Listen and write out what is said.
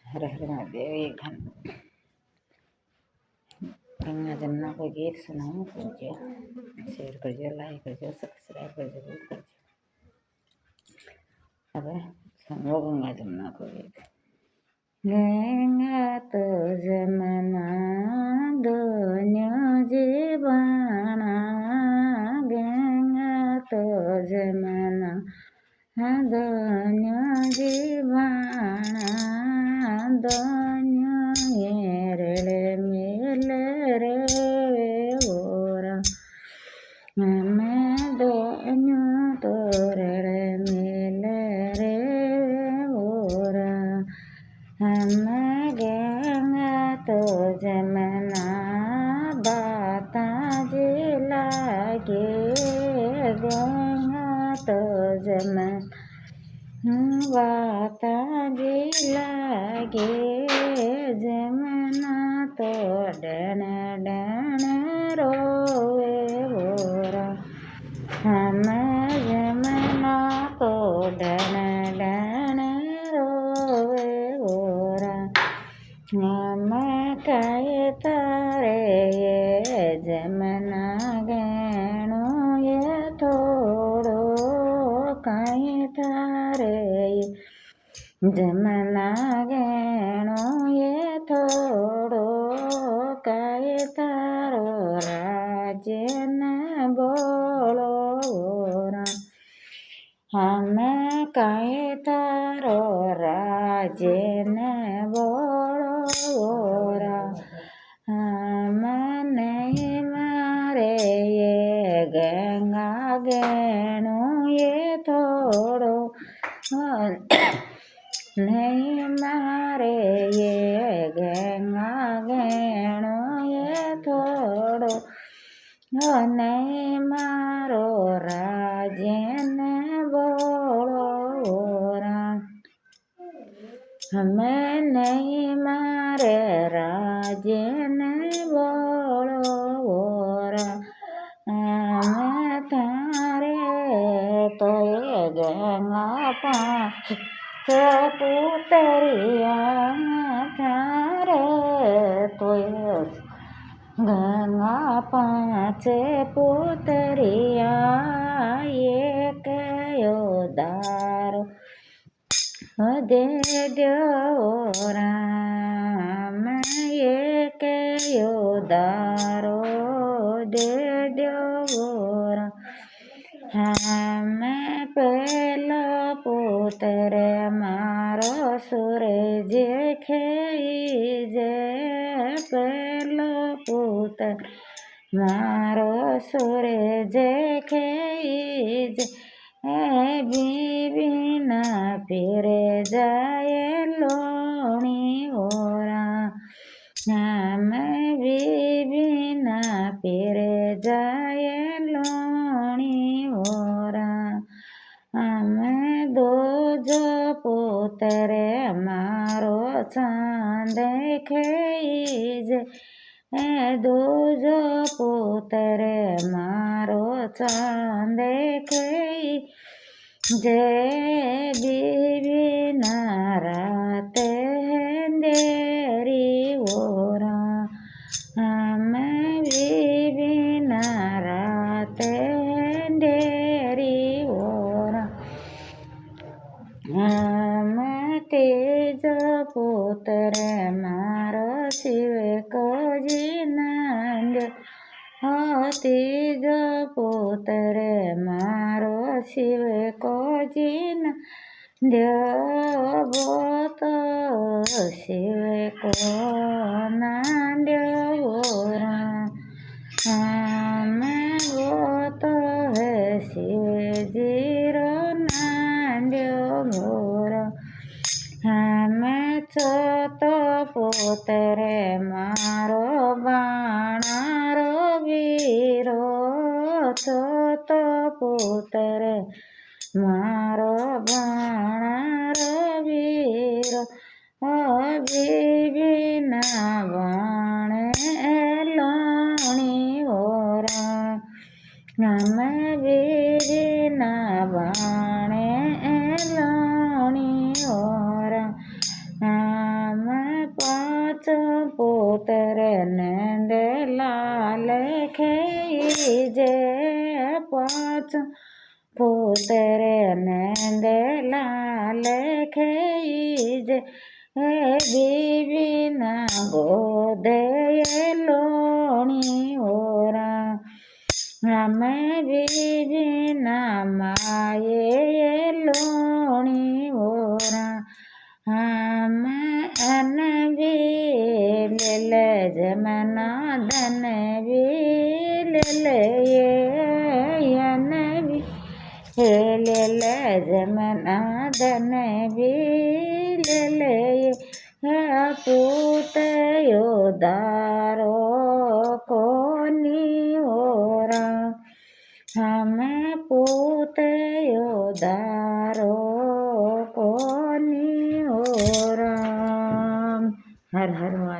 હર હર મહાદેવ ગંગાજમના કોઈ ગીત સુનાવું કરજો, શેર કરજો, લાઈક કરજો, સબસ્ક્રાઈબ કરજો, કરજો. હવે સાંભળો ગંગાજમના કોઈ ગીત. ગંગા તો જમના દોન્ય જીવાણા, ગંગા તો જમના દોન્ય જીવાણા, દોન્ય એરળે મેલે રે ઓરા, અમે દોન્ય તોરળે મેલે રે ઓરા, અમે ગંગા તો જમના બાતાજી લાગે, ગંગા તો જમના વાતાજી લાગે, જમના તો ડણ ડણ રોવે ઓરા, અમે જમના તો ડણ ડણ રોવે ઓરા, અમે કાંઈ તારે જમના ગેણો એ થોડો, કાંઈ તારે જમના ગેણો એ થોડો, કાંઈ તારો રાજ્યને બોલો ઓરા, અમે કાંઈ તારો રાજ્યને બોલો ઓરા, મને મારે એ ગંગા ગેણો એ થોડો, નહીં મારે એ ગંગા ગેણો એ થોડો, નહીં મારો રાજ્યને બોલો ઓરા, અમે નહીં મારે રાજ્યને બોલો ઓરા, અમે તારે તો એ ગંગા પાંચ પુતરિયા, તારે તો ગંગા પાંચ પુતરિયા, એક દારો દે રામ, એક દારો દે રામ, અમે પેલો પુત્ર મારો સૂરજ ખેઈ જે, પેલો પુત્ર મારો સૂરજ ખેઈ જે, બીબીના પીરે જાય લોણી ઓરા, અમે બીબીના પીરે જાય લોણી ઓરા, અમે દોજો પુત્ર મારો ચાંદ ખેઈ જે, દોજો પુત્ર મારો ચાંદ ખેઈ જે, બીબીના રાતે અંધેરી ઓરા, અમે બીબીના રાતે અંધેરી ઓરા, અમે તેજો પુત્ર મારો શિવ કોજી નાંદ્યો, તેજો પુત્ર મારો શિવ કોજી નાંદ્યો, બોતો શિવ કો નાંદ્યો ઓરા, અમે બોતો હે શિવજીરો નાંદ્યો મોરા, અમે ચોથો પુત્ર મારો બાણારો વીરો, ચોથો પુત્ર મારો બાણારો વીરો, બીબીના બાણે લોણી ઓરા, અમે બીબીના બાણે લોણી ઓરા, जे पाँच पुत्र नंद लाल खेई जे बीबी ना गोद लोणी ओरा राम बीबी ना माये लोणी ओरा हम अन भी ले जमना धन भी ले अन भी ले जमना धन भी ले पूत योदारो कोनी ओरा हम पूत योदारो कोनी ओरा हर हर महादेव।